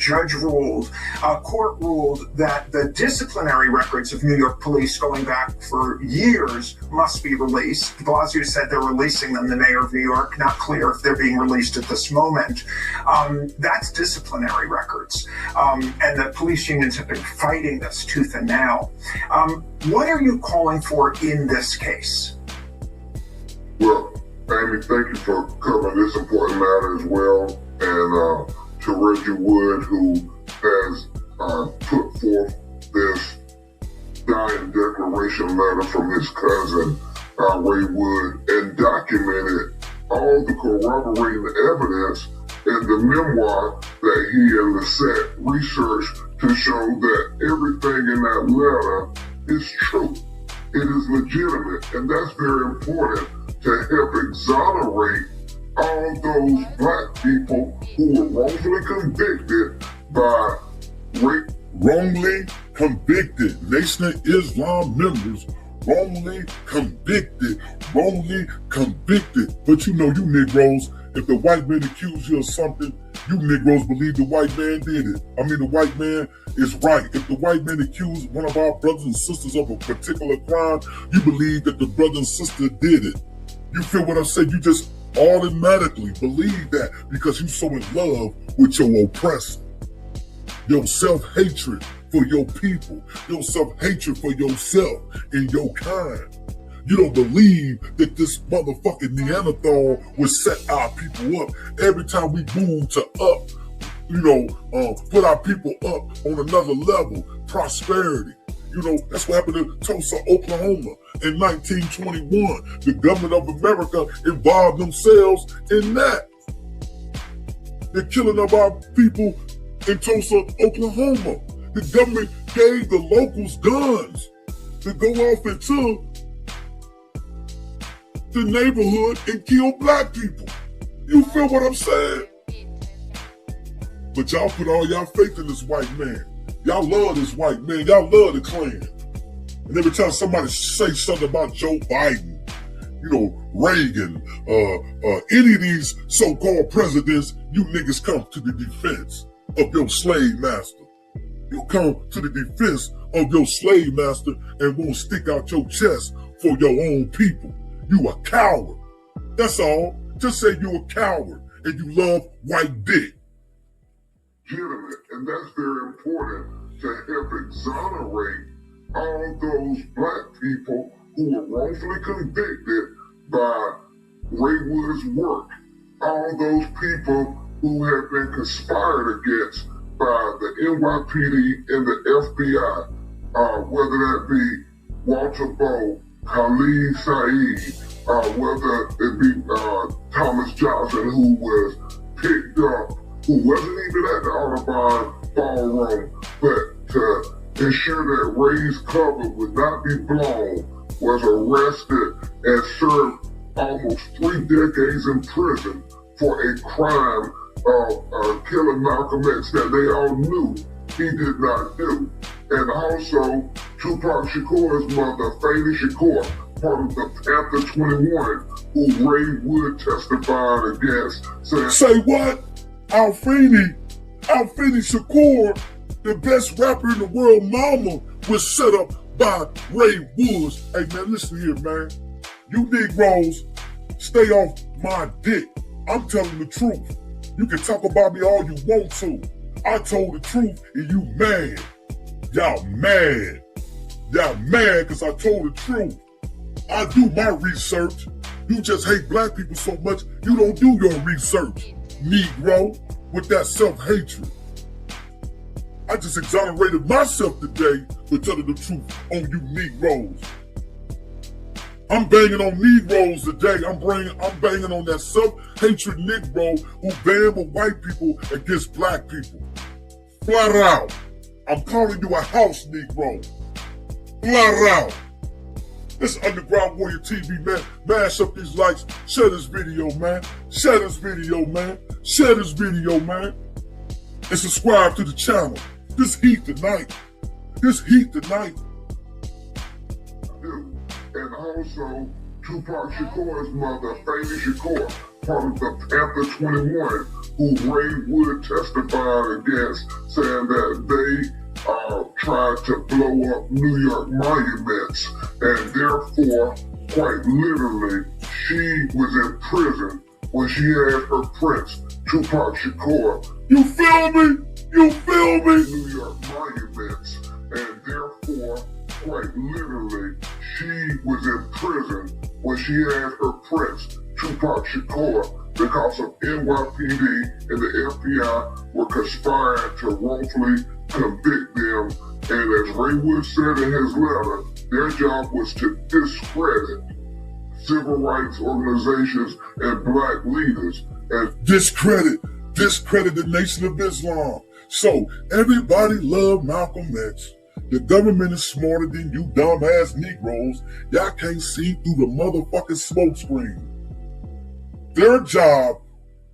court ruled that the disciplinary records of New York police going back for years must be released. De Blasio said they're releasing them, the mayor of New York, not clear if they're being released at this moment. That's disciplinary records. And the police unions have been fighting this tooth and nail. What are you calling for in this case? Well, Amy, thank you for covering this important matter as well. And to Reggie Wood, who has put forth this dying declaration letter from his cousin, Ray Wood, and documented all the corroborating evidence in the memoir that he and Lisette researched to show that everything in that letter is true. It is legitimate, and that's very important to help exonerate all those black people who were wrongfully convicted by rape. Wrongly convicted Nation of Islam members, wrongly convicted. But you know, you Negroes, if the white man accused you of something, you Negroes believe the white man did it. I mean, the white man is right. If the white man accused one of our brothers and sisters of a particular crime, you believe that the brother and sister did it. You feel what I'm saying? You just automatically believe that because you're so in love with your oppressor. Your self-hatred for your people, your self-hatred for yourself and your kind. You don't believe that this motherfucking Neanderthal would set our people up every time we move to put our people up on another level, prosperity. You know, that's what happened to Tulsa, Oklahoma in 1921. The government of America involved themselves in that. The killing of our people in Tulsa, Oklahoma. The government gave the locals guns to go off into the neighborhood and kill black people. You feel what I'm saying? But y'all put all y'all faith in this white man. Y'all love this white man. Y'all love the Klan. And every time somebody say something about Joe Biden, you know, Reagan, any of these so-called presidents, you niggas come to the defense of your slave master. You come to the defense of your slave master and won't stick out your chest for your own people. You a coward. That's all. Just say you a coward and you love white dick. Legitimate, and that's very important to help exonerate all those black people who were wrongfully convicted by Ray Wood's work. All those people who have been conspired against by the NYPD and the FBI, whether that be Walter Bowe, Khalid Saeed, whether it be Thomas Johnson, who was picked up, who wasn't even at the Audubon ballroom, but to ensure that Ray's cover would not be blown, was arrested and served almost 3 decades in prison for a crime of killing Malcolm X that they all knew he did not do. And also, Tupac Shakur's mother, Fannie Shakur, part of the Panther 21, who Ray Wood testified against. Say what? Alfini Shakur, the best rapper in the world, mama, was set up by Ray Woods. Hey man, listen here, man. You Negroes, stay off my dick. I'm telling the truth. You can talk about me all you want to. I told the truth and you mad. Y'all mad. Y'all mad because I told the truth. I do my research. You just hate black people so much, you don't do your research. Negro, with that self-hatred. I just exonerated myself today for telling the truth on you Negroes. I'm banging on Negroes today. I'm banging on that self-hatred Negro who banned with white people against black people. Flat out. I'm calling you a house Negro. Flat out. This Underground Warrior TV, man. Mash up these likes. Share this video, man. Share this video, man. Share this video, man. And subscribe to the channel. This heat tonight. This and also Tupac Shakur's mother, Fannie Shakur, part of the Panther 21, who Ray Wood testified against, saying that they tried to blow up New York monuments, and therefore, quite literally, she was in prison when she had her prince, Tupac Shakur. You feel me? You feel me? New York monuments, and therefore, quite literally, she was in prison when she had her prince, Tupac Shakur, because of NYPD and the FBI were conspiring to wrongfully convict them. And as Ray Wood said in his letter, their job was to discredit civil rights organizations and black leaders and discredit the Nation of Islam. So everybody loved Malcolm X. The government is smarter than you dumbass Negroes. Y'all can't see through the motherfucking smoke screen. Their job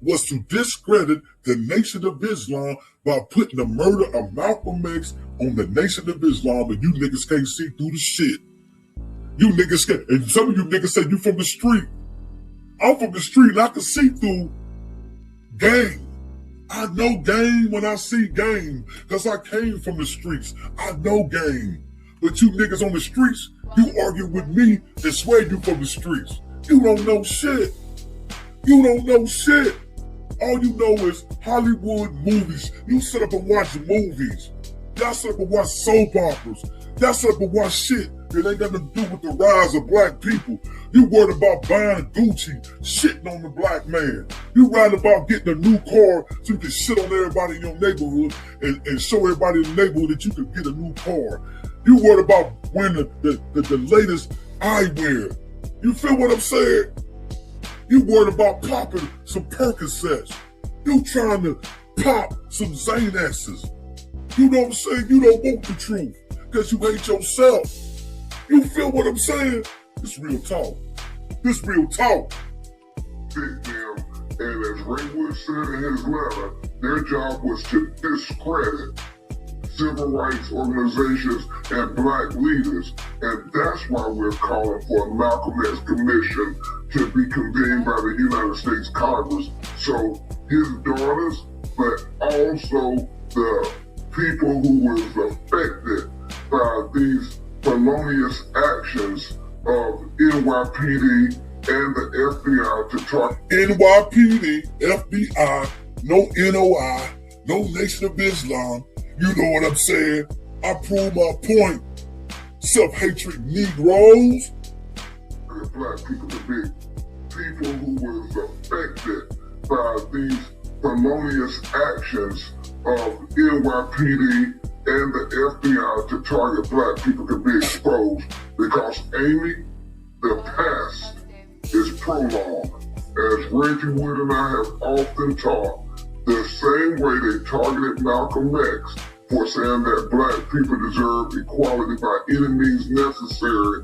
was to discredit the Nation of Islam by putting the murder of Malcolm X on the Nation of Islam, and you niggas can't see through the shit. You niggas can't, and some of you niggas say you from the street. I'm from the street and I can see through game. I know game when I see game, because I came from the streets. I know game. But you niggas on the streets, you argue with me and swear you from the streets. You don't know shit. You don't know shit. All you know is Hollywood movies. You sit up and watch movies. Y'all sit up and watch soap operas. Y'all sit up and watch shit that ain't got nothing to do with the rise of black people. You worried about buying Gucci, shitting on the black man. You worried about getting a new car so you can shit on everybody in your neighborhood and show everybody in the neighborhood that you can get a new car. You worried about wearing the latest eyewear. You feel what I'm saying? You worried about popping some Percocets. You trying to pop some Xanaxes. You know what I'm saying? You don't want the truth because you hate yourself. You feel what I'm saying? This real talk. This real talk. Pick them, and as Ray Wood said in his letter, their job was to discredit civil rights organizations and black leaders, and that's why we're calling for a Malcolm X commission to be convened by the United States Congress, so his daughters, but also the people who was affected by these felonious actions of NYPD and the FBI to target NYPD, FBI, no NOI, no Nation of Islam. You know what I'm saying? I prove my point. Self-hatred Negroes. the black people to be people who was affected by these felonious actions of NYPD and the FBI to target black people can be exposed, because Amy, the past is prologue. As Reggie Wood and I have often taught, the same way they targeted Malcolm X for saying that black people deserve equality by any means necessary,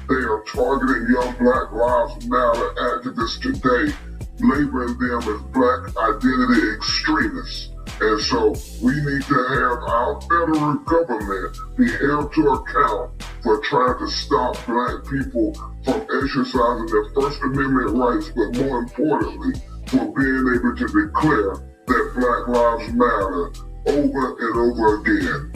they are targeting young Black Lives Matter activists today, labeling them as black identity extremists. And so we need to have our federal government be held to account for trying to stop black people from exercising their First Amendment rights, but more importantly, for being able to declare that Black Lives Matter over and over again.